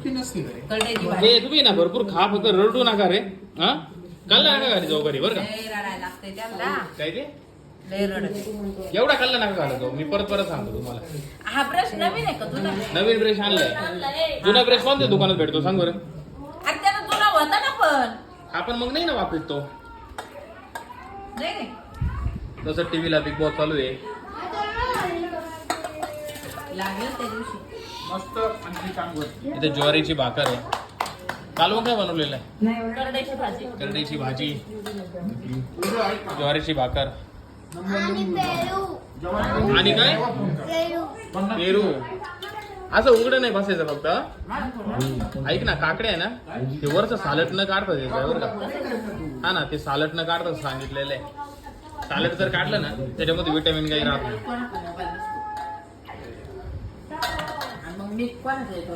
सुट्टी नसते रे. करड्याची भाजी. हे तुम्ही ना भरपूर खा, फक्त रडू नका रे. हा खाल्ला नका घरी जाऊ घरी बरं का. लय रडायला लागते त्यांना. काय ते लय रडते. एवढा खाल्ला नका घालत जाऊ. मी परत सांगतो तुम्हाला. हा ब्रश नवीन आहे का तुझा? नवीन ब्रश आणलाय. जुना ब्रश कोणत्या दुकानात भेटतो सांग बरं. अरे त्याला तुला होता ना पण. आपण मग नाही ना वापरत तो. नाही नाही. तसं टीव्हीला बिग बॉस चालू आहे. लागलं त्या दिवशी. मस्त आणखी चांगलं. इथे ज्वारीची भाकर आहे. कालवण काय बनवलेलं आहे? करड्याची भाजी. करडईची भाजी, ज्वारीची भाकर आणि काय पेरू. असं उघडं नाही बसायचं फक्त. ऐक ना, काकडे आहे ना ते वरचं सालट न काढता त्याचं बरं का. हा ना, ते सालट न काढता सांगितलेलं आहे. सालट जर काढलं ना त्याच्यामध्ये विटॅमिन काही राहत नाही. मग मी कोणाचं येतो?